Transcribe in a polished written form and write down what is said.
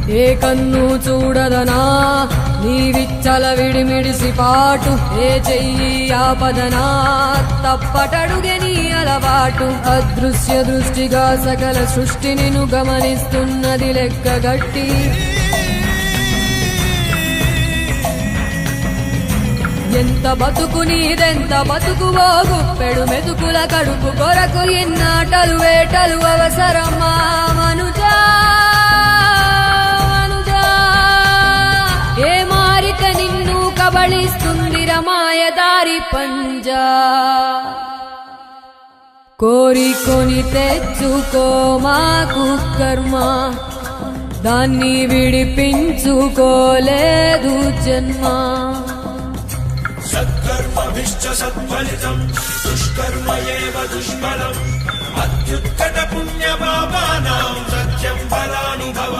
ఏ కన్ను చూడదనా నీ విచ్చల విడిమిడిసి పాటు, ఏ చెయ్యి ఆపదనా తప్పటడుగే నీ అలవాటు. అదృశ్య దృష్టిగా సకల సృష్టిని ను గమనిస్తున్నది లెక్కగట్టి, ఎంత బతుకు నీదెంత బతుకువో గుప్పెడు మెతుకుల కడుపు కొరకు ఎన్నాటలు వేటలు అవసరమా మనుజా మనుజా. ఏ మారిక నిన్ను కబళిస్తుంది రమాయదారి పంజా. కోరికొని తెచ్చుకో మాకు కర్మ, దాన్ని విడిపించుకోలేదు జన్మ. సత్కర్మభిశ్చ సత్ఫలితం దుష్కర్మ ఏవ దుష్ఫలం. అత్యుత్కట పుణ్యపాపానాం సత్యం ఫలానుభవం.